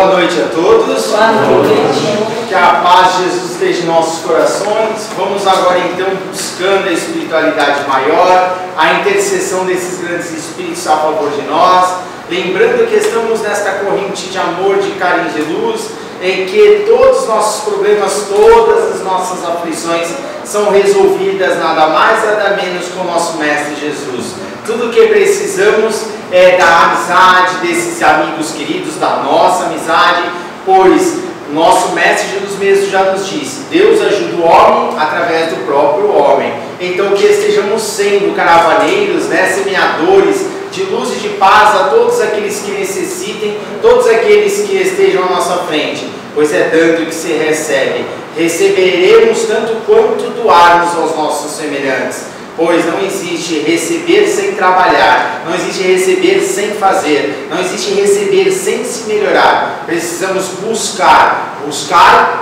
Boa noite a todos. Boa noite. Que a paz de Jesus esteja em nossos corações. Vamos agora então buscando a espiritualidade maior, a intercessão desses grandes espíritos a favor de nós. Lembrando que estamos nesta corrente de amor, de carinho e de luz, em que todos os nossos problemas, todas as nossas aflições são resolvidas nada mais, nada menos com o nosso Mestre Jesus. Tudo o que precisamos é da amizade desses amigos queridos, da nossa amizade, pois o nosso Mestre Jesus mesmo já nos disse: Deus ajuda o homem através do próprio homem. Então que estejamos sendo caravaneiros, semeadores de luz e de paz a todos aqueles que necessitem, todos aqueles que estejam à nossa frente, pois é dando que se recebe. Receberemos tanto quanto doarmos aos nossos semelhantes, pois não existe receber sem trabalhar, não existe receber sem fazer, não existe receber sem se melhorar. Precisamos buscar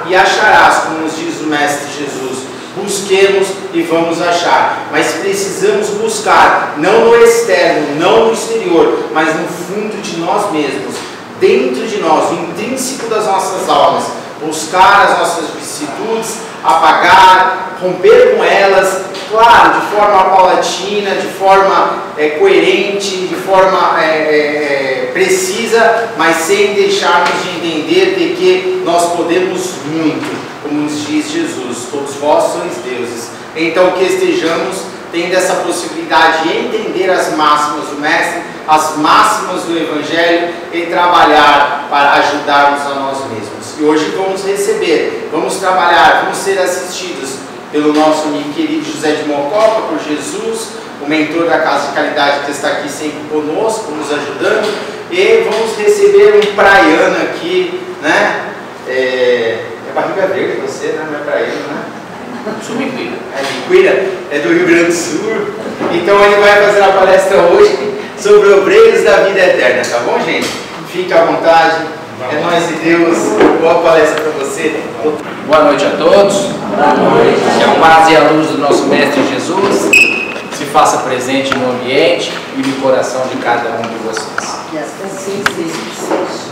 e acharás, como nos diz o Mestre Jesus. Busquemos e vamos achar, mas precisamos buscar, não no externo, não no exterior, mas no fundo de nós mesmos, dentro de nós, no intrínseco das nossas almas, buscar as nossas vicissitudes, apagar, romper com elas, claro, de forma paulatina, de forma coerente, de forma precisa, mas sem deixarmos de entender de que nós podemos muito, como nos diz Jesus: todos vós sois deuses. Então que estejamos tendo essa possibilidade de entender as máximas do Mestre, as máximas do Evangelho, e trabalhar para ajudarmos a nós mesmos. E hoje vamos receber, vamos trabalhar, vamos ser assistidos pelo nosso amigo querido José de Mococa, por Jesus, o mentor da Casa de Caridade, que está aqui sempre conosco, nos ajudando, e vamos receber um praiano aqui, É barriga verde você, Não é praiano, Sou Biquíra. É Biquíra, é do Rio Grande do Sul. Então ele vai fazer uma palestra hoje sobre obreiros da vida eterna, tá bom, gente? Fique à vontade. É nóis de Deus. Boa palestra para você. Boa noite a todos. Boa noite. Que a paz e a luz do nosso Mestre Jesus se faça presente no ambiente e no coração de cada um de vocês.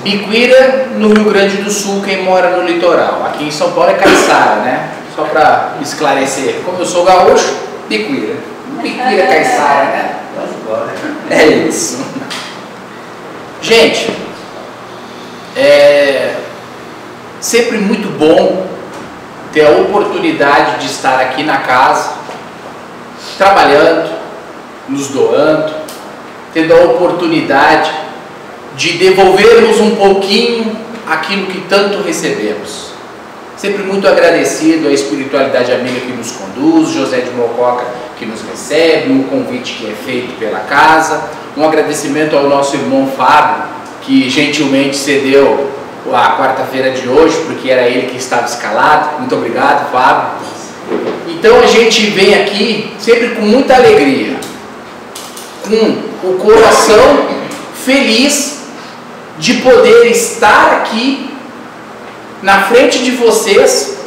Biquíra, no Rio Grande do Sul, quem mora no litoral. Aqui em São Paulo é Caiçara, Só para esclarecer. Como eu sou gaúcho, Biquíra. Biquíra Caiçara, É isso. Gente, é sempre muito bom ter a oportunidade de estar aqui na casa, trabalhando, nos doando, tendo a oportunidade de devolvermos um pouquinho aquilo que tanto recebemos. Sempre muito agradecido à espiritualidade amiga que nos conduz, José de Mococa que nos recebe, um convite que é feito pela casa, um agradecimento ao nosso irmão Fábio, que gentilmente cedeu a quarta-feira de hoje, porque era ele que estava escalado. Muito obrigado, Fábio. Então a gente vem aqui sempre com muita alegria, com o coração feliz de poder estar aqui na frente de vocês,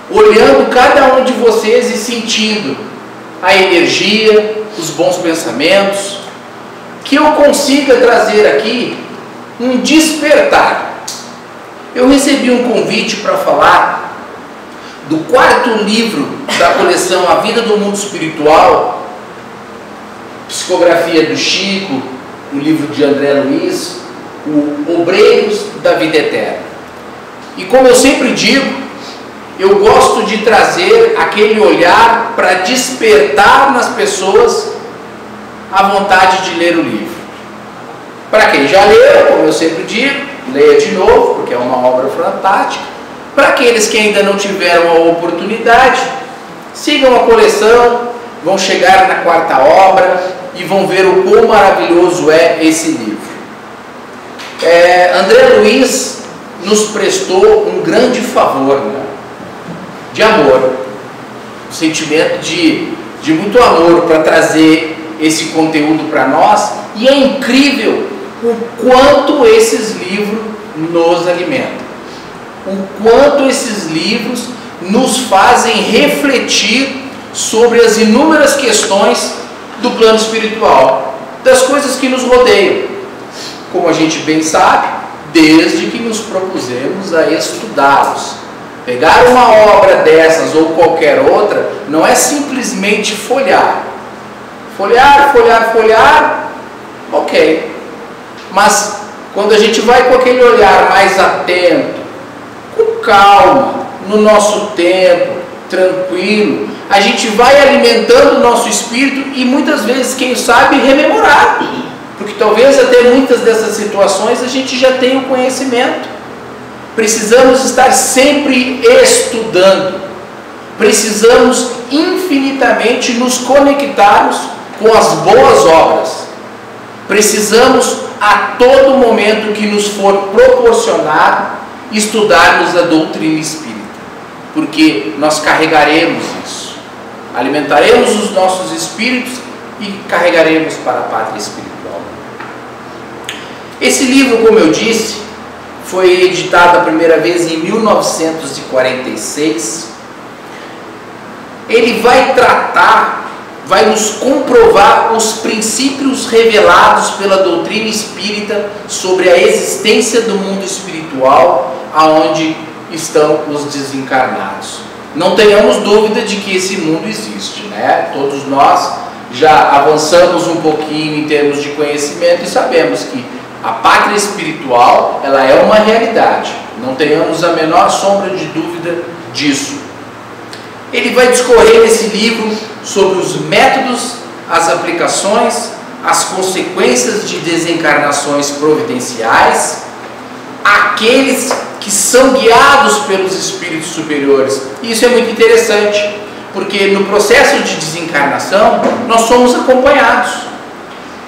olhando cada um de vocês e sentindo a energia, os bons pensamentos, que eu consiga trazer aqui um despertar. Eu recebi um convite para falar do quarto livro da coleção A Vida do Mundo Espiritual, psicografia do Chico, um livro de André Luiz, o Obreiros da Vida Eterna. E como eu sempre digo, eu gosto de trazer aquele olhar para despertar nas pessoas a vontade de ler o livro. Para quem já leu, como eu sempre digo, leia de novo, porque é uma obra fantástica. Para aqueles que ainda não tiveram a oportunidade, sigam a coleção, vão chegar na quarta obra e vão ver o quão maravilhoso é esse livro. André Luiz nos prestou um grande favor, de amor, um sentimento de muito amor para trazer esse conteúdo para nós, e é incrível o quanto esses livros nos alimentam, o quanto esses livros nos fazem refletir sobre as inúmeras questões do plano espiritual, das coisas que nos rodeiam. Como a gente bem sabe, desde que nos propusemos a estudá-los. Pegar uma obra dessas ou qualquer outra não é simplesmente folhear. Folhear, ok. Mas quando a gente vai com aquele olhar mais atento, com calma, no nosso tempo, tranquilo, a gente vai alimentando o nosso espírito e muitas vezes, quem sabe, rememorar. Porque talvez até muitas dessas situações a gente já tenha o conhecimento. Precisamos estar sempre estudando. Precisamos infinitamente nos conectarmos com as boas obras. Precisamos a todo momento que nos for proporcionado estudarmos a doutrina espírita. Porque nós carregaremos isso. Alimentaremos os nossos espíritos e carregaremos para a pátria espiritual. Esse livro, como eu disse, foi editado a primeira vez em 1946. Ele vai nos comprovar os princípios revelados pela doutrina espírita sobre a existência do mundo espiritual, aonde estão os desencarnados. Não tenhamos dúvida de que esse mundo existe, né? Todos nós já avançamos um pouquinho em termos de conhecimento e sabemos que a pátria espiritual, ela é uma realidade. Não tenhamos a menor sombra de dúvida disso. Ele vai discorrer nesse livro sobre os métodos, as aplicações, as consequências de desencarnações providenciais, aqueles que são guiados pelos espíritos superiores. E isso é muito interessante, porque no processo de desencarnação nós somos acompanhados.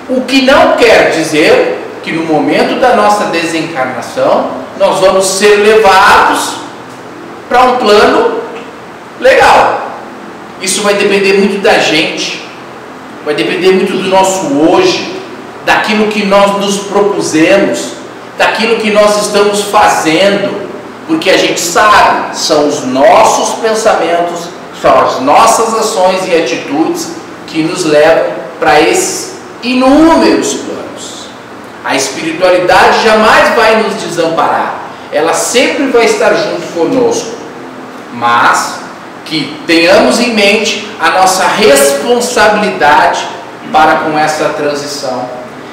O que não quer dizer que no momento da nossa desencarnação nós vamos ser levados para um plano legal. Isso vai depender muito da gente, vai depender muito do nosso hoje, daquilo que nós nos propusemos, daquilo que nós estamos fazendo, porque a gente sabe, são os nossos pensamentos, são as nossas ações e atitudes que nos levam para esses inúmeros planos. A espiritualidade jamais vai nos desamparar, ela sempre vai estar junto conosco, mas que tenhamos em mente a nossa responsabilidade para com essa transição.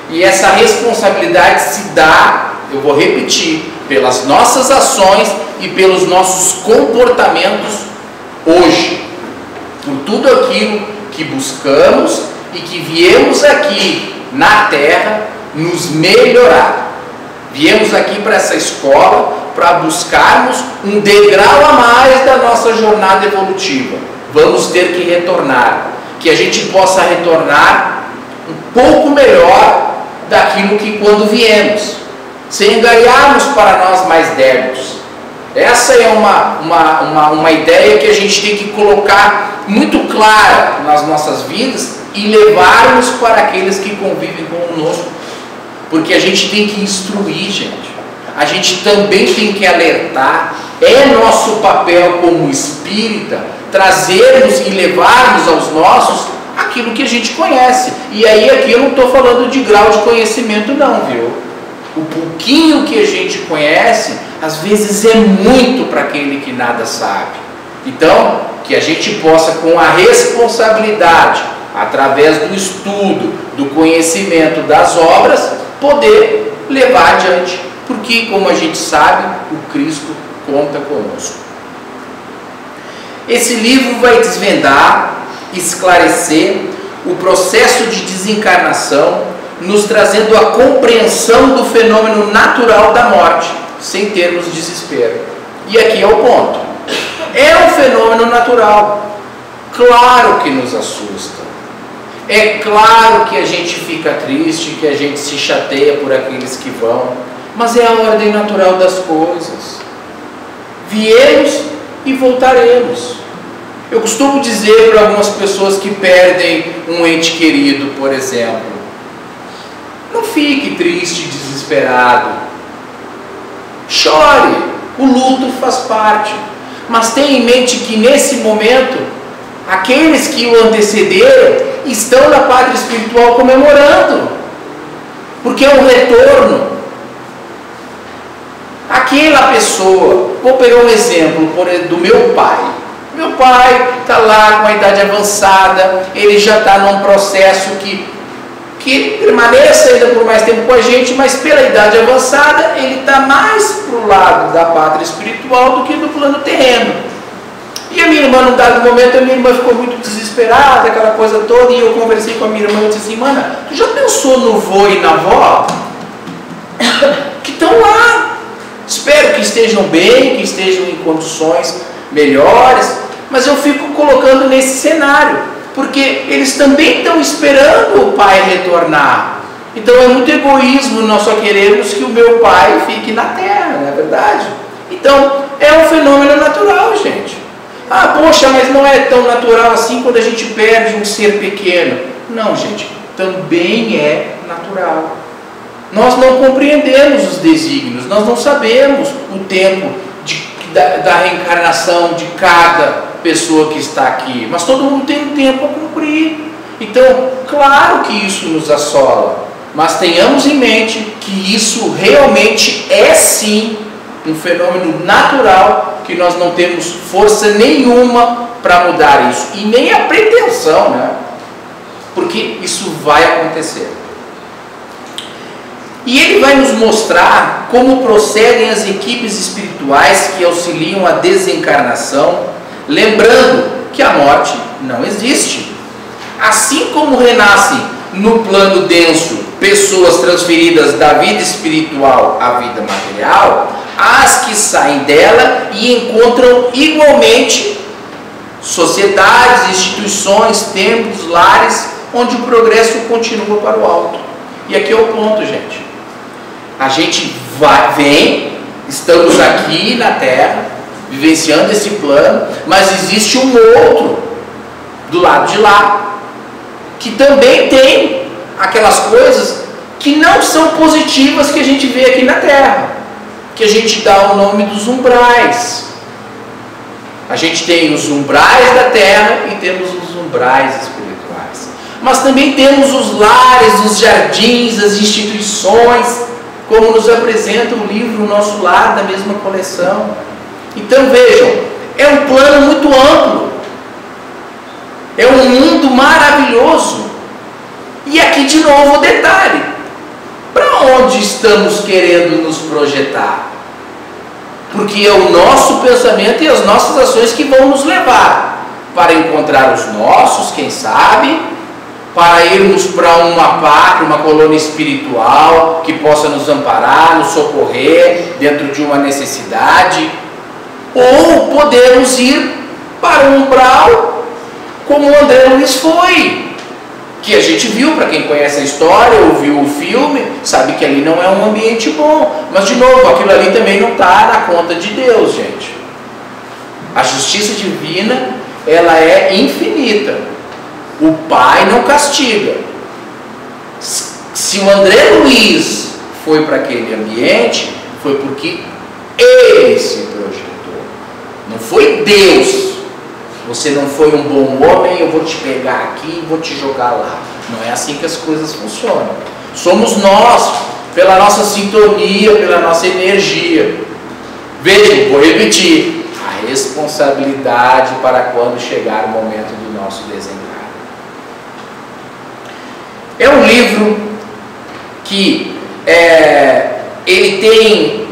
E essa responsabilidade se dá, eu vou repetir, pelas nossas ações e pelos nossos comportamentos hoje, por tudo aquilo que buscamos e que viemos aqui na Terra nos melhorar. Viemos aqui para essa escola para buscarmos um degrau a mais da nossa jornada evolutiva. Vamos ter que retornar, que a gente possa retornar um pouco melhor daquilo que quando viemos, sem ganharmos para nós mais débitos. Essa é uma ideia que a gente tem que colocar muito clara nas nossas vidas e levarmos para aqueles que convivem conosco, porque a gente tem que instruir, gente. A gente também tem que alertar. É nosso papel como espírita trazermos e levarmos aos nossos aquilo que a gente conhece. E aí aqui eu não estou falando de grau de conhecimento não, viu? O pouquinho que a gente conhece, às vezes é muito para aquele que nada sabe. Então, que a gente possa, com a responsabilidade, através do estudo, do conhecimento das obras, poder levar adiante. Porque, como a gente sabe, o Cristo conta conosco. Esse livro vai desvendar, esclarecer o processo de desencarnação, nos trazendo a compreensão do fenômeno natural da morte, sem termos desespero. E aqui é o ponto. É um fenômeno natural. Claro que nos assusta. É claro que a gente fica triste, que a gente se chateia por aqueles que vão. Mas é a ordem natural das coisas. Viemos e voltaremos. Eu costumo dizer para algumas pessoas que perdem um ente querido, por exemplo, não fique triste e desesperado. Chore, o luto faz parte. Mas tenha em mente que nesse momento, aqueles que o antecederam estão na pátria espiritual comemorando. Porque é um retorno. aquela pessoa, vou pegar um exemplo do meu pai. Meu pai está lá com a idade avançada, ele já está num processo que permaneça ainda por mais tempo com a gente, mas pela idade avançada ele está mais para o lado da pátria espiritual do que do plano terreno. E a minha irmã, num dado momento, a minha irmã ficou muito desesperada, aquela coisa toda, e eu conversei com a minha irmã e disse assim: mana, tu já pensou no vô e na avó? Que estão lá, espero que estejam bem, que estejam em condições melhores, mas eu fico colocando nesse cenário, porque eles também estão esperando o pai retornar. Então é muito egoísmo nós só queremos que o meu pai fique na terra, não é verdade? Então é um fenômeno natural, gente. Ah, poxa, mas não é tão natural assim quando a gente perde um ser pequeno. Não, gente, também é natural. Nós não compreendemos os desígnios, nós não sabemos o tempo da reencarnação de cada pessoa que está aqui, mas todo mundo tem um tempo a cumprir. Então, claro que isso nos assola, mas tenhamos em mente que isso realmente é sim um fenômeno natural, que nós não temos força nenhuma para mudar isso, e nem a pretensão, né? Porque isso vai acontecer. E ele vai nos mostrar como procedem as equipes espirituais que auxiliam a desencarnação, lembrando que a morte não existe. Assim como renascem no plano denso pessoas transferidas da vida espiritual à vida material, as que saem dela e encontram igualmente sociedades, instituições, templos, lares, onde o progresso continua para o alto. E aqui é o ponto, gente. A gente vem, estamos aqui na Terra, vivenciando esse plano, mas existe um outro do lado de lá, que também tem aquelas coisas que não são positivas que a gente vê aqui na Terra, que a gente dá o nome dos umbrais. A gente tem os umbrais da Terra e temos os umbrais espirituais. Mas também temos os lares, os jardins, as instituições, como nos apresenta o livro O Nosso Lar, da mesma coleção. Então vejam, é um plano muito amplo, é um mundo maravilhoso. E aqui de novo o detalhe: para onde estamos querendo nos projetar? Porque é o nosso pensamento e as nossas ações que vão nos levar para encontrar os nossos, quem sabe, para irmos para uma pátria, uma colônia espiritual que possa nos amparar, nos socorrer dentro de uma necessidade, ou podemos ir para um umbral como o André Luiz foi, que a gente viu, para quem conhece a história, ou viu o filme, sabe que ali não é um ambiente bom. Mas de novo, aquilo ali também não está na conta de Deus, gente. A justiça divina, ela é infinita. O Pai não castiga. Se o André Luiz foi para aquele ambiente, foi porque ele se projetou. Não foi Deus. Você não foi um bom homem, eu vou te pegar aqui e vou te jogar lá. Não é assim que as coisas funcionam. Somos nós, pela nossa sintonia, pela nossa energia. Vejam, vou repetir: a responsabilidade para quando chegar o momento do nosso desencarne. É um livro que ele tem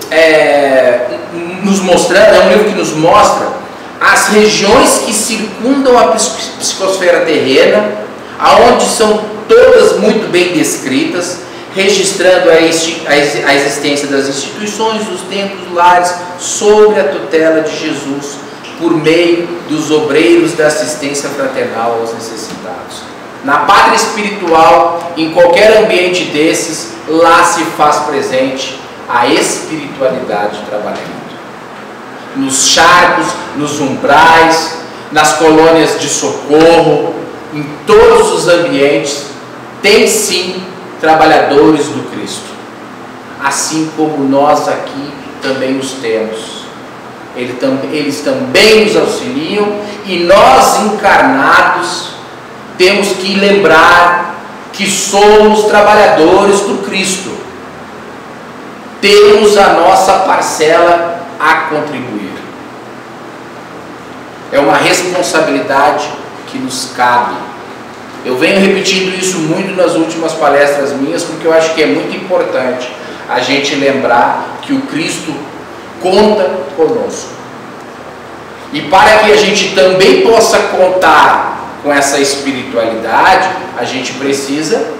nos mostrando, é um livro que nos mostra as regiões que circundam a psicosfera terrena, aonde são todas muito bem descritas, registrando a existência das instituições, dos templos, lares, sobre a tutela de Jesus, por meio dos obreiros da assistência fraternal aos necessitados. Na pátria espiritual, em qualquer ambiente desses, lá se faz presente a espiritualidade trabalhando. Nos charcos, nos umbrais, nas colônias de socorro, em todos os ambientes, tem sim trabalhadores do Cristo. Assim como nós aqui também os temos. Eles também nos auxiliam, e nós encarnados temos que lembrar que somos trabalhadores do Cristo. temos a nossa parcela a contribuir. É uma responsabilidade que nos cabe. Eu venho repetindo isso muito nas últimas palestras minhas, porque eu acho que é muito importante a gente lembrar que o Cristo conta conosco. E para que a gente também possa contar com essa espiritualidade, a gente precisa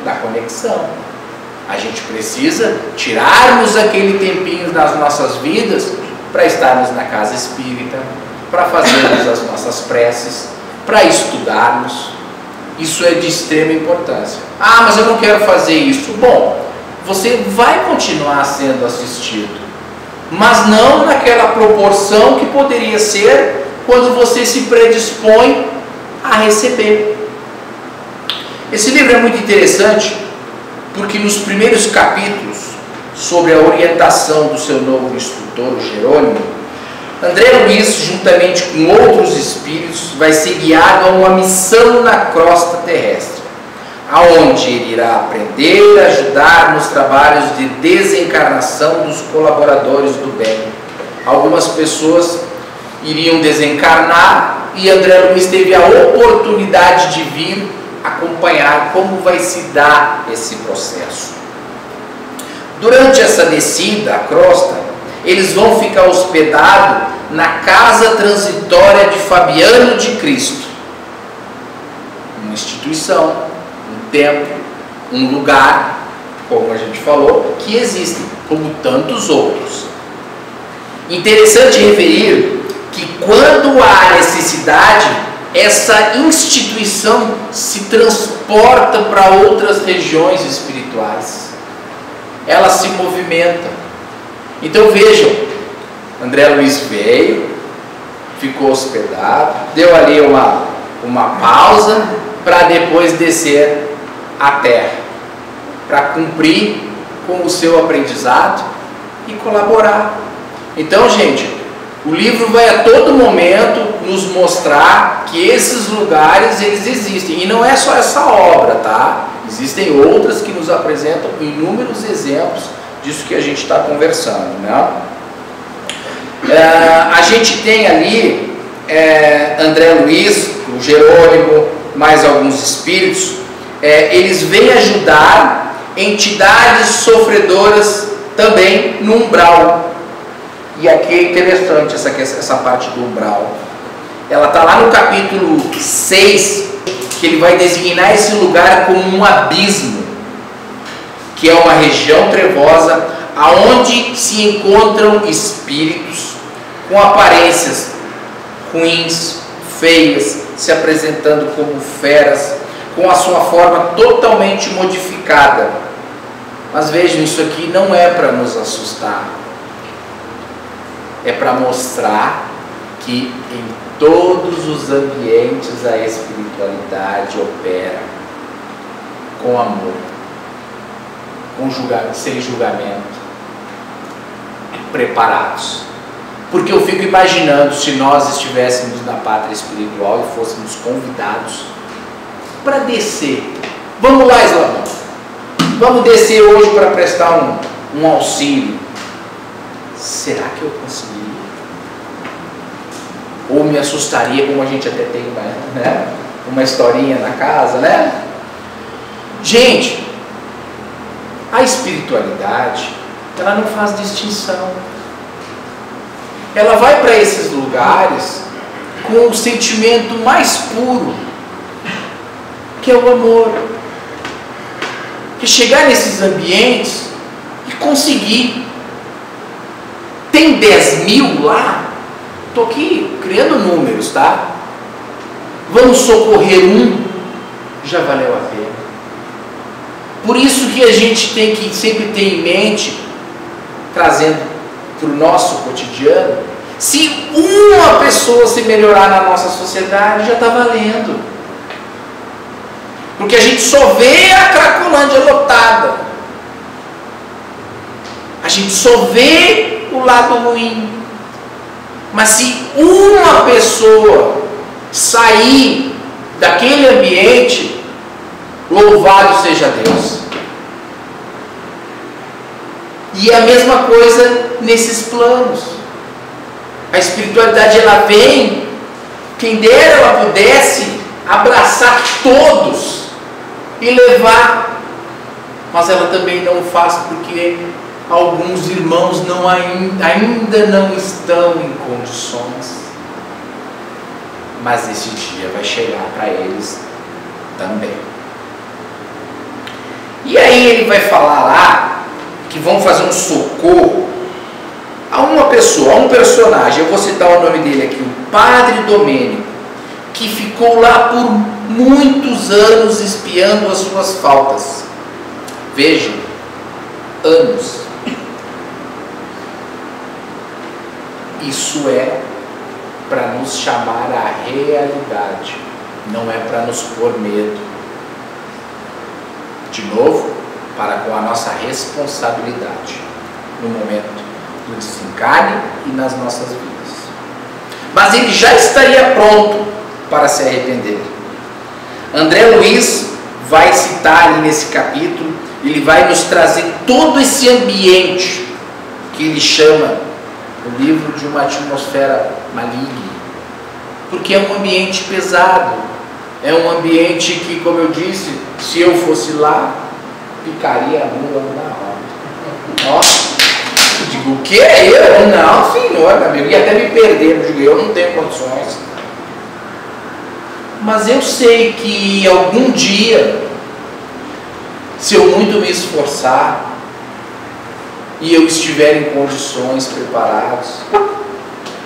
da conexão. A gente precisa tirarmos aquele tempinho das nossas vidas para estarmos na casa espírita, para fazermos as nossas preces, para estudarmos. Isso é de extrema importância. Ah, mas eu não quero fazer isso. Bom, você vai continuar sendo assistido, mas não naquela proporção que poderia ser quando você se predispõe a receber. Esse livro é muito interessante porque nos primeiros capítulos, sobre a orientação do seu novo instrutor, o Jerônimo, André Luiz, juntamente com outros espíritos, vai ser guiado a uma missão na crosta terrestre, aonde ele irá aprender a ajudar nos trabalhos de desencarnação dos colaboradores do bem. Algumas pessoas iriam desencarnar e André Luiz teve a oportunidade de vir acompanhar como vai se dar esse processo. Durante essa descida à crosta, eles vão ficar hospedados na casa transitória de Fabiano de Cristo, uma instituição, um templo, um lugar, como a gente falou, que existem, como tantos outros. Interessante referir que quando há necessidade, essa instituição se transporta para outras regiões espirituais. Ela se movimenta. Então vejam, André Luiz veio, ficou hospedado, deu ali uma pausa para depois descer à terra, para cumprir com o seu aprendizado e colaborar. Então, gente, o livro vai a todo momento nos mostrar que esses lugares eles existem, e não é só essa obra, tá? Existem outras que nos apresentam inúmeros exemplos disso que a gente está conversando, né? A gente tem ali André Luiz, o Jerônimo, mais alguns espíritos, eles vêm ajudar entidades sofredoras também no umbral. E aqui é interessante essa parte do umbral. Ela está lá no capítulo 6, que ele vai designar esse lugar como um abismo, que é uma região trevosa, aonde se encontram espíritos com aparências ruins, feias, se apresentando como feras, com a sua forma totalmente modificada. Mas vejam, isso aqui não é para nos assustar, é para mostrar que em todos os ambientes a espiritualidade opera com amor, sem julgamento, preparados. Porque eu fico imaginando se nós estivéssemos na pátria espiritual e fôssemos convidados para descer. Vamos lá, Islã, vamos descer hoje para prestar um auxílio. Será que eu conseguiria? Ou me assustaria, como a gente até tem uma historinha na casa, né? Gente, a espiritualidade, ela não faz distinção. Ela vai para esses lugares com o sentimento mais puro, que é o amor. Que chegar nesses ambientes e conseguir. Tem 10 mil lá? Estou aqui criando números, tá? Vamos socorrer um, já valeu a pena. Por isso que a gente tem que sempre ter em mente, trazendo para o nosso cotidiano, se uma pessoa se melhorar na nossa sociedade, já está valendo. Porque a gente só vê a Cracolândia lotada. A gente só vê o lado ruim. Mas se uma pessoa sair daquele ambiente, louvado seja Deus. E a mesma coisa nesses planos. A espiritualidade, ela vem, quem dera ela pudesse abraçar todos e levar, mas ela também não faz porque alguns irmãos ainda não estão em condições. Mas esse dia vai chegar para eles também. E aí ele vai falar lá que vão fazer um socorro a uma pessoa, a um personagem. Eu vou citar o nome dele aqui, o Padre Domênico, que ficou lá por muitos anos espiando as suas faltas. Vejam, anos. Isso é para nos chamar à realidade, não é para nos pôr medo. De novo, para com a nossa responsabilidade no momento do desencarne e nas nossas vidas. Mas ele já estaria pronto para se arrepender. André Luiz vai citar ali nesse capítulo, ele vai nos trazer todo esse ambiente que ele chama o livro de uma atmosfera maligna, porque é um ambiente pesado, é um ambiente que, como eu disse, se eu fosse lá, picaria a mula na hora. Ó, eu digo, o que é eu? Não, senhor, meu amigo, ia até me perder, eu digo, eu não tenho condições. Mas eu sei que algum dia, se eu muito me esforçar, e eu estiver em condições, preparados,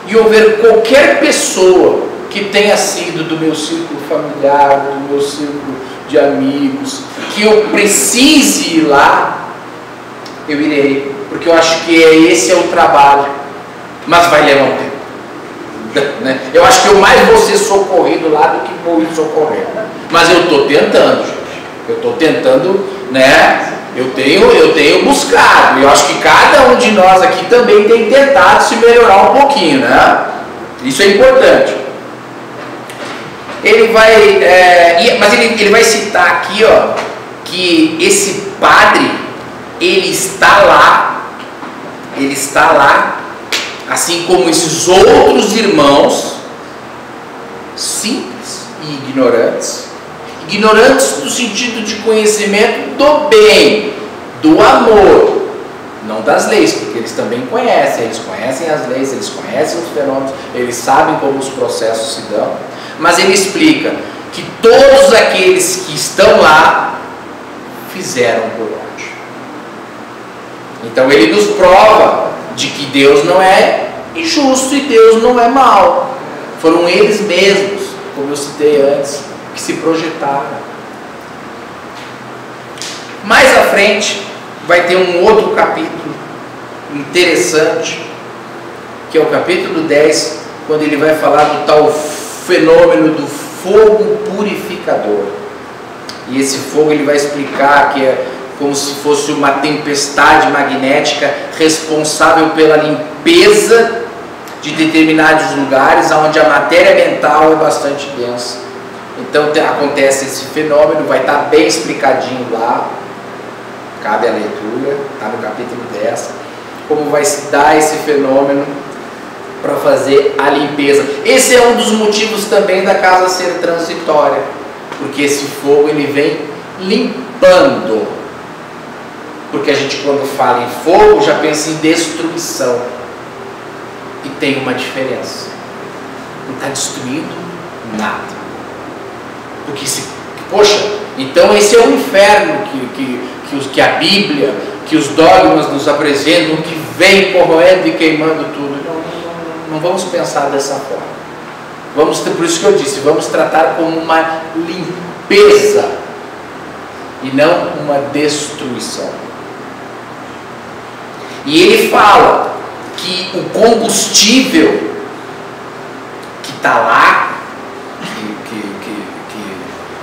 e houver qualquer pessoa que tenha sido do meu círculo familiar, do meu círculo de amigos, que eu precise ir lá, eu irei, porque eu acho que esse é o trabalho, mas vai levar um tempo, né? Eu acho que eu mais vou ser socorrido lá do que vou ir socorrendo, mas eu estou tentando, gente, eu estou tentando, né? Eu tenho buscado, e eu acho que cada um de nós aqui também tem tentado se melhorar um pouquinho, né? Isso é importante. Ele vai, mas ele vai citar aqui, ó, que esse padre, ele está lá, assim como esses outros irmãos, simples e ignorantes no sentido de conhecimento do bem, do amor, não das leis, porque eles também conhecem, eles conhecem as leis, eles conhecem os fenômenos, eles sabem como os processos se dão, mas ele explica que todos aqueles que estão lá fizeram por onde. Então ele nos prova de que Deus não é injusto e Deus não é mau. Foram eles mesmos, como eu citei antes, que se projetaram. Mais à frente vai ter um outro capítulo interessante, que é o capítulo 10, quando ele vai falar do tal fenômeno do fogo purificador. E esse fogo ele vai explicar que é como se fosse uma tempestade magnética responsável pela limpeza de determinados lugares onde a matéria mental é bastante densa. Então acontece esse fenômeno, vai estar bem explicadinho lá, cabe a leitura, está no capítulo 10, como vai se dar esse fenômeno para fazer a limpeza. Esse é um dos motivos também da casa ser transitória, porque esse fogo ele vem limpando, porque a gente quando fala em fogo já pensa em destruição, e tem uma diferença, não está destruindo nada, porque poxa, então esse é o inferno que a Bíblia, que os dogmas nos apresentam, que vem corroendo e queimando tudo. Não vamos pensar dessa forma. Por isso que eu disse, vamos tratar como uma limpeza e não uma destruição. E ele fala que o combustível que está lá,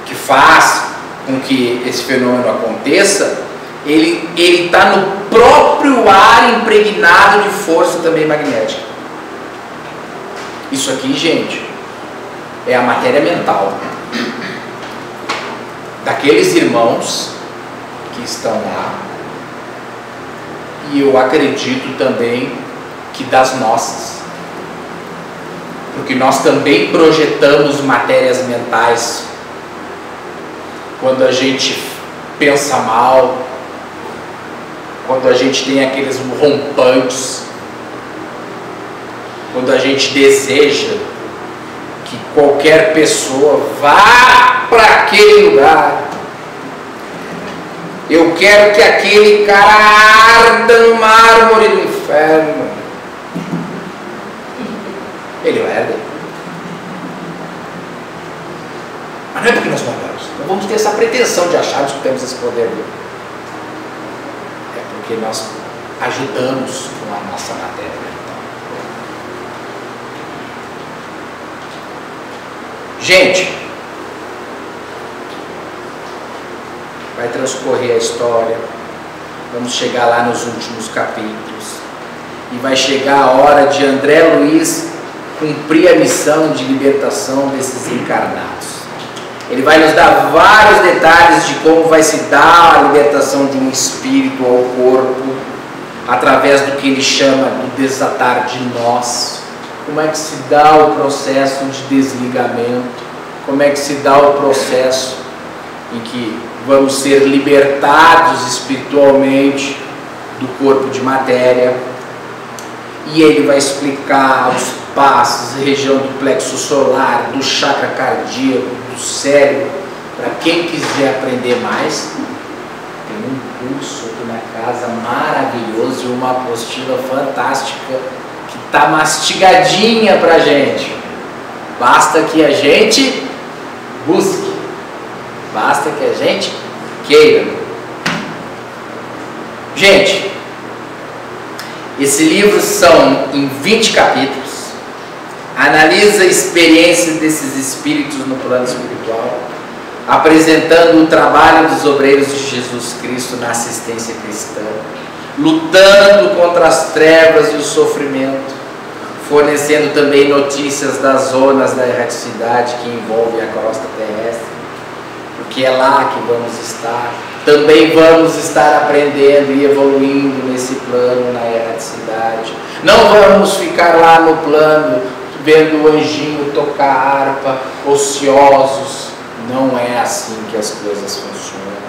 que faz com que esse fenômeno aconteça, ele está no próprio ar impregnado de força também magnética. Isso aqui, gente, é a matéria mental daqueles irmãos que estão lá e eu acredito também que das nossas. Porque nós também projetamos matérias mentais quando a gente pensa mal, quando a gente tem aqueles rompantes, quando a gente deseja que qualquer pessoa vá para aquele lugar. Eu quero que aquele cara arda no mármore do inferno. Ele vai arder. Mas não é porque nós mandamos. Não vamos ter essa pretensão de acharmos que temos esse poder. É porque nós ajudamos com a nossa matéria. Gente, vai transcorrer a história, vamos chegar lá nos últimos capítulos e vai chegar a hora de André Luiz cumprir a missão de libertação desses encarnados. Ele vai nos dar vários detalhes de como vai se dar a libertação de um espírito ao corpo através do que ele chama do desatar de nós. Como é que se dá o processo de desligamento? Como é que se dá o processo em que vamos ser libertados espiritualmente do corpo de matéria? E ele vai explicar os passos, a região do plexo solar, do chakra cardíaco, do cérebro. Para quem quiser aprender mais, tem um curso aqui na casa maravilhoso e uma apostila fantástica que está mastigadinha para a gente. Basta que a gente busque, basta que a gente queira. Gente, esse livro são em 20 capítulos, analisa a experiência desses espíritos no plano espiritual, apresentando o trabalho dos obreiros de Jesus Cristo na assistência cristã, lutando contra as trevas e o sofrimento, fornecendo também notícias das zonas da erraticidade que envolvem a crosta terrestre, porque é lá que vamos estar. Também vamos estar aprendendo e evoluindo nesse plano na erraticidade. Não vamos ficar lá no plano vendo o anjinho tocar harpa, ociosos. Não é assim que as coisas funcionam.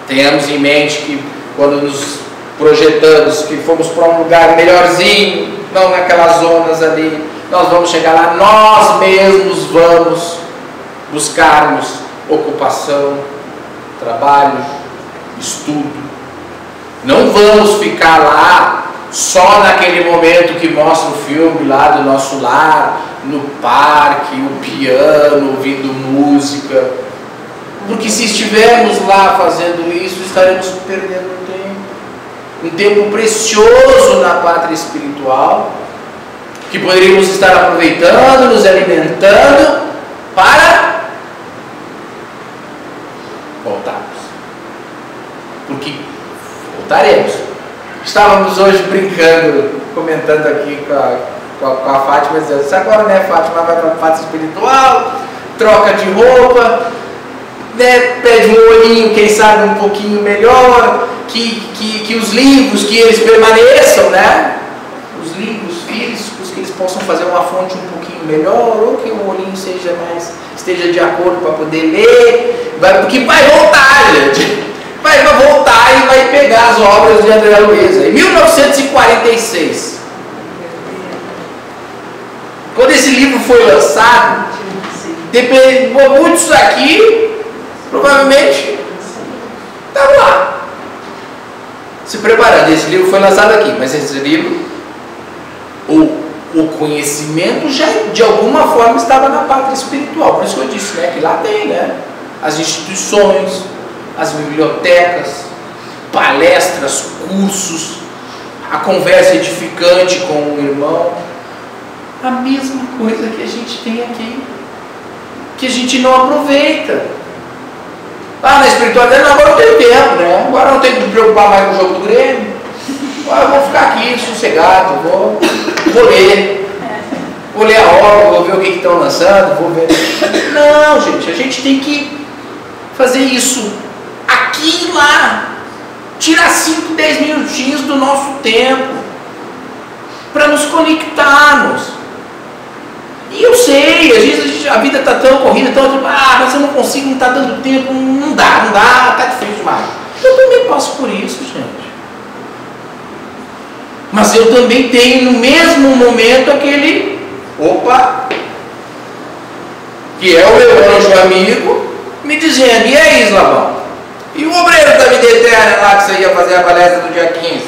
Tenhamos em mente que quando nos projetamos que fomos para um lugar melhorzinho, não naquelas zonas ali, nós vamos chegar lá, nós mesmos vamos buscarmos ocupação, trabalho, estudo. Não vamos ficar lá só naquele momento que mostra o filme lá do nosso lar, no parque, o piano, ouvindo música. Porque se estivermos lá fazendo isso, estaremos perdendo um tempo precioso na pátria espiritual, que poderíamos estar aproveitando, nos alimentando para voltarmos. Porque voltaremos. Estávamos hoje brincando, comentando aqui com a Fátima, dizendo, isso agora, né, Fátima, vai para a pátria espiritual, troca de roupa, né, pede um olhinho, quem sabe um pouquinho melhor, que os livros, que eles permaneçam, né? Os livros físicos, que eles possam fazer uma fonte um pouquinho melhor, ou que o olhinho esteja de acordo para poder ler, porque vai voltar, gente. Vai voltar e vai pegar as obras de André Luiz. Em 1946, quando esse livro foi lançado, muitos aqui provavelmente estavam lá se preparando. Esse livro foi lançado aqui, mas esse livro, o conhecimento já de alguma forma estava na pátria espiritual. Por isso que eu disse, né, que lá tem, né, as instituições, as bibliotecas, palestras, cursos, a conversa edificante com o irmão, a mesma coisa que a gente tem aqui, que a gente não aproveita. Ah, na espiritualidade, agora não tenho tempo, né? Agora não tenho que me preocupar mais com o jogo do Grêmio. Agora eu vou ficar aqui sossegado, vou ler a obra, vou ver o que estão lançando, vou ver. Não, gente, a gente tem que fazer isso aqui e lá, tirar 5, 10 minutinhos do nosso tempo para nos conectarmos. E eu sei, às vezes a vida está tão corrida, mas eu não consigo, não está dando tempo, não dá, está difícil demais. Eu também passo por isso, gente. Mas eu também tenho no mesmo momento aquele, que é o meu anjo amigo, me dizendo, e aí, Slavão? E o obreiro da vida eterna lá que você ia fazer a palestra do dia 15,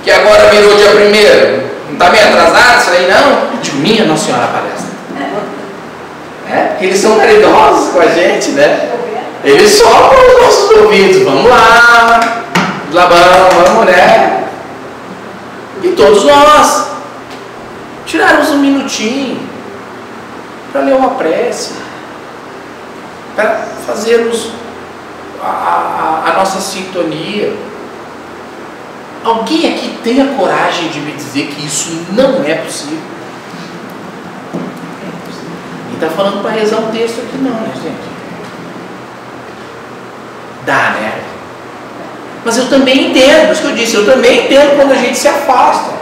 que agora virou dia 1º, não está meio atrasado isso aí não? Eu digo, minha Nossa Senhora a palestra. Porque eles são caridosos com a gente, né? Eles sopram os nossos ouvidos, vamos lá, Slavão, vamos, né? E todos nós tirarmos um minutinho para ler uma prece, para fazermos a nossa sintonia. Alguém aqui tem a coragem de me dizer que isso não é possível? E está falando para rezar um texto aqui não, né, gente? Dá, né? Mas eu também entendo, por isso que eu disse, eu também entendo quando a gente se afasta.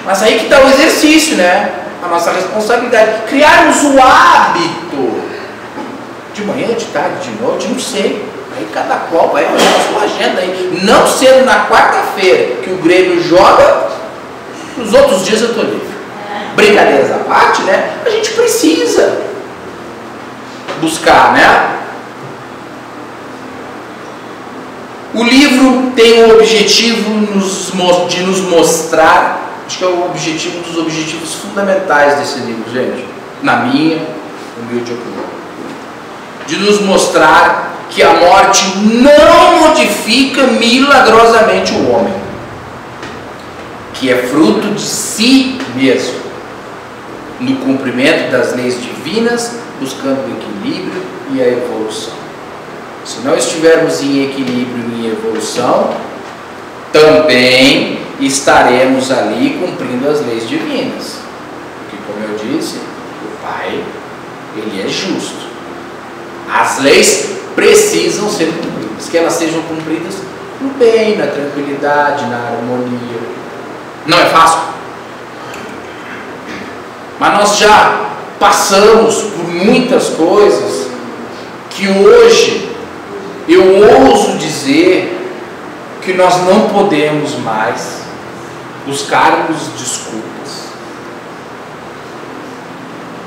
Mas aí que está o exercício, né? A nossa responsabilidade. Criarmos o hábito. De manhã, de tarde, de noite, não sei. Aí cada qual vai olhar a sua agenda aí. Não sendo na quarta-feira que o Grêmio joga, nos outros dias eu estou livre. Brincadeiras à parte, né? A gente precisa buscar, né? O livro tem o objetivo de nos mostrar, acho que é o objetivo, um dos objetivos fundamentais desse livro, gente, na minha humilde opinião, de nos mostrar que a morte não modifica milagrosamente o homem, que é fruto de si mesmo, no cumprimento das leis divinas, buscando o equilíbrio e a evolução. Se não estivermos em equilíbrio e em evolução, também estaremos ali cumprindo as leis divinas. Porque, como eu disse, o Pai, Ele é justo. As leis precisam ser cumpridas, que elas sejam cumpridas no bem, na tranquilidade, na harmonia. Não é fácil. Mas nós já passamos por muitas coisas que hoje eu ouso dizer que nós não podemos mais buscarmos desculpas.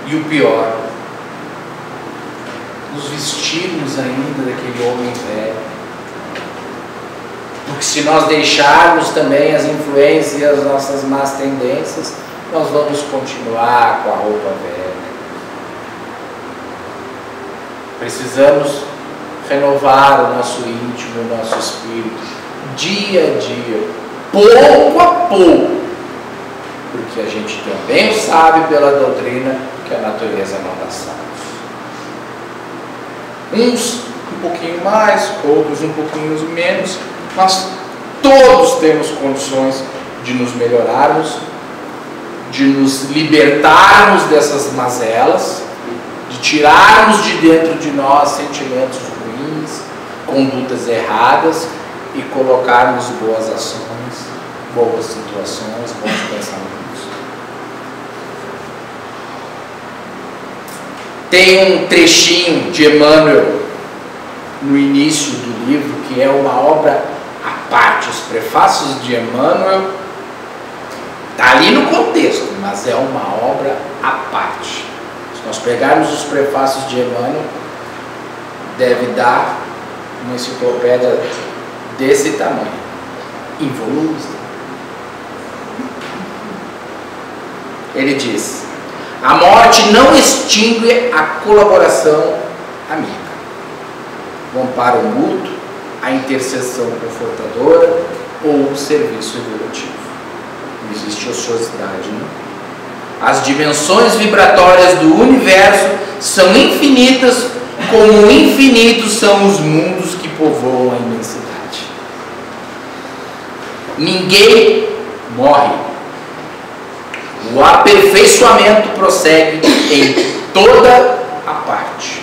E o pior, nos vestirmos ainda daquele homem velho. Porque se nós deixarmos também as influências e as nossas más tendências, nós vamos continuar com a roupa velha. Precisamos renovar o nosso íntimo, o nosso espírito, dia a dia, pouco a pouco, porque a gente também sabe pela doutrina que a natureza não dá salvos. Uns um pouquinho mais, outros um pouquinho menos, mas todos temos condições de nos melhorarmos, de nos libertarmos dessas mazelas, de tirarmos de dentro de nós sentimentos ruins, condutas erradas e colocarmos boas ações, boas situações, bons pensamentos. Tem um trechinho de Emmanuel no início do livro que é uma obra à parte. Os prefácios de Emmanuel está ali no contexto, mas é uma obra à parte. Se nós pegarmos os prefácios de Emmanuel, deve dar uma enciclopédia desse tamanho, em volumes. Ele diz: a morte não extingue a colaboração amiga, o amparo mútuo, a intercessão confortadora ou o serviço evolutivo. Não existe ociosidade, né? As dimensões vibratórias do universo são infinitas, como infinitos são os mundos que povoam a imensidade. Ninguém morre. O aperfeiçoamento prossegue em toda a parte.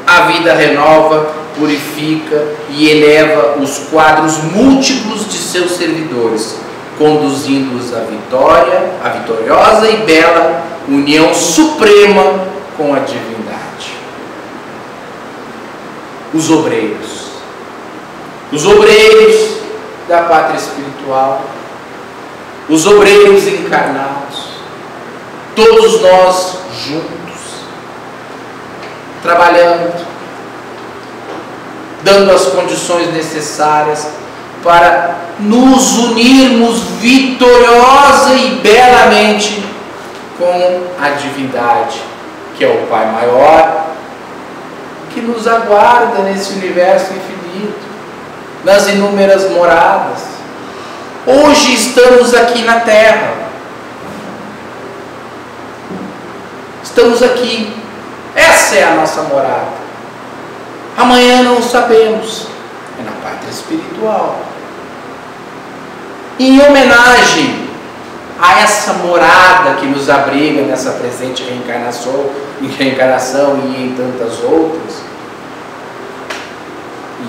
A vida renova purifica e eleva os quadros múltiplos de seus servidores, conduzindo-os à vitória, à vitoriosa e bela união suprema com a divindade. Os obreiros da pátria espiritual, os obreiros encarnados, todos nós juntos, trabalhando, dando as condições necessárias para nos unirmos vitoriosa e belamente com a divindade, que é o Pai maior, que nos aguarda nesse universo infinito, nas inúmeras moradas. Hoje estamos aqui na Terra, estamos aqui, essa é a nossa morada. Amanhã não sabemos, é na pátria espiritual. Em homenagem a essa morada que nos abriga nessa presente reencarnação e em tantas outras,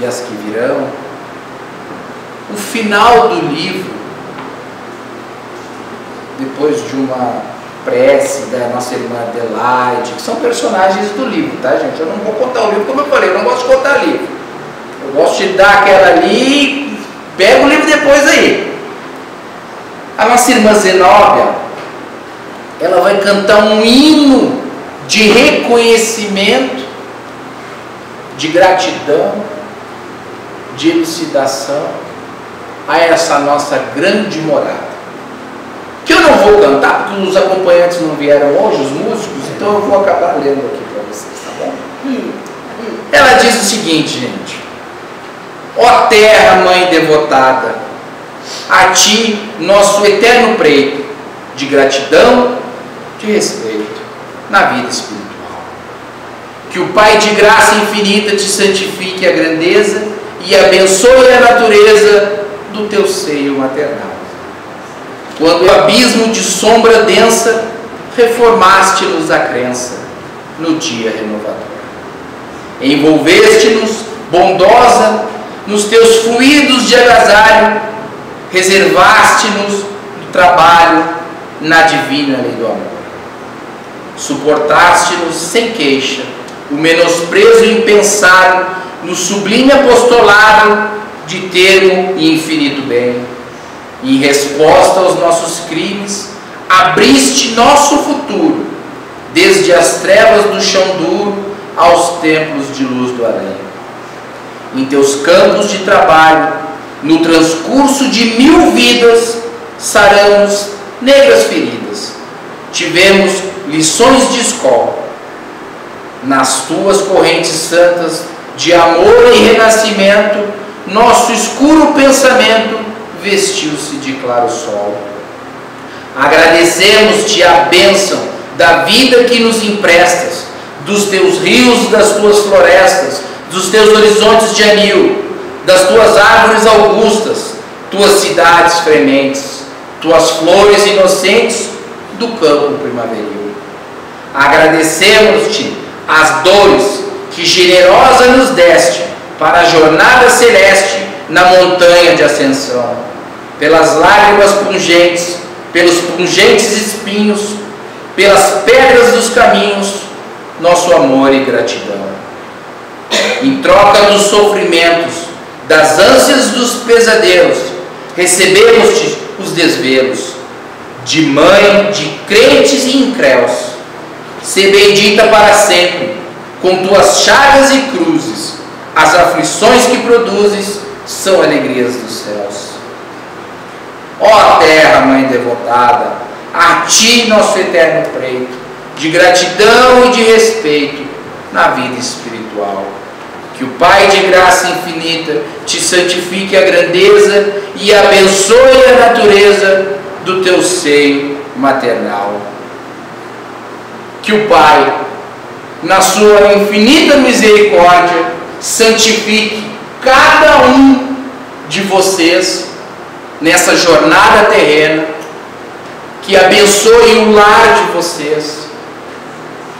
e as que virão, o final do livro, depois de uma prece da nossa irmã Adelaide, que são personagens do livro, tá, gente? Eu não vou contar o livro, como eu falei, eu não gosto de contar livro. Eu gosto de dar aquela ali, pega o livro depois aí. A nossa irmã Zenóbia, ela vai cantar um hino de reconhecimento, de gratidão, de elucidação a essa nossa grande morada. Que eu não vou cantar, porque os acompanhantes não vieram hoje, os músicos, então eu vou acabar lendo aqui para vocês, tá bom? Ela diz o seguinte, gente: ó terra, mãe devotada, a ti, nosso eterno preito, de gratidão, de respeito, na vida espiritual. Que o Pai de graça infinita te santifique a grandeza e abençoe a natureza do teu seio maternal. Quando o abismo de sombra densa, reformaste-nos a crença no dia renovador. Envolveste-nos, bondosa, nos teus fluidos de agasalho, reservaste-nos do trabalho na divina lei do amor. Suportaste-nos sem queixa o menosprezo impensado no sublime apostolado de termo e infinito bem. Em resposta aos nossos crimes, abriste nosso futuro, desde as trevas do chão duro aos templos de luz do além. Em teus campos de trabalho, no transcurso de 1000 vidas, saramos negras feridas. Tivemos lições de escola. Nas tuas correntes santas de amor e renascimento, nosso escuro pensamento vestiu-se de claro sol. Agradecemos-te a bênção da vida que nos emprestas, dos teus rios, das tuas florestas, dos teus horizontes de anil, das tuas árvores augustas, tuas cidades frementes, tuas flores inocentes do campo primaveril. Agradecemos-te as dores que generosa nos deste para a jornada celeste na montanha de ascensão, pelas lágrimas pungentes, pelos pungentes espinhos, pelas pedras dos caminhos, nosso amor e gratidão. Em troca dos sofrimentos, das ânsias dos pesadelos, recebemos-te os desvelos de mãe de crentes e incréus. Sê bendita para sempre, com tuas chagas e cruzes, as aflições que produzes são alegrias dos céus. Ó terra, mãe devotada, a ti nosso eterno preito, de gratidão e de respeito na vida espiritual. Que o Pai de graça infinita te santifique a grandeza e abençoe a natureza do teu seio maternal. Que o Pai, na sua infinita misericórdia, santifique cada um de vocês nessa jornada terrena, que abençoe o lar de vocês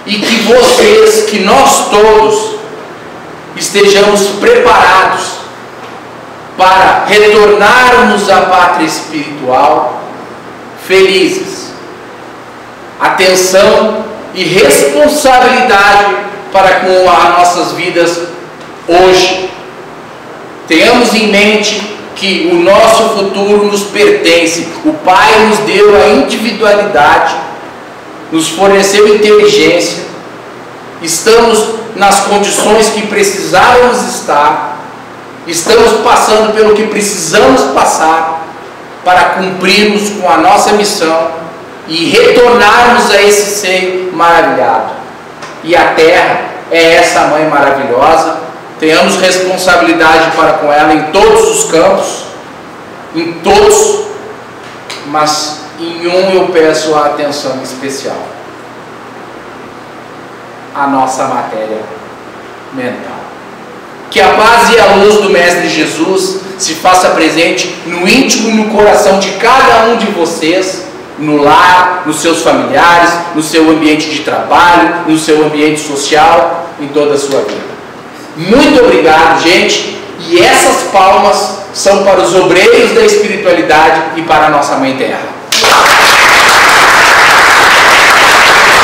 e que vocês, que nós todos, estejamos preparados para retornarmos à pátria espiritual felizes. Atenção e responsabilidade para com as nossas vidas hoje. Tenhamos em mente que o nosso futuro nos pertence. O Pai nos deu a individualidade, nos forneceu inteligência, estamos nas condições que precisávamos estar, estamos passando pelo que precisamos passar para cumprirmos com a nossa missão e retornarmos a esse seio maravilhado. E a terra é essa mãe maravilhosa. Tenhamos responsabilidade para com ela em todos os campos, em todos, mas em um eu peço a atenção especial: a nossa matéria mental. Que a paz e a luz do Mestre Jesus se faça presente no íntimo e no coração de cada um de vocês, no lar, nos seus familiares, no seu ambiente de trabalho, no seu ambiente social, em toda a sua vida. Muito obrigado, gente. E essas palmas são para os obreiros da espiritualidade e para a nossa Mãe Terra.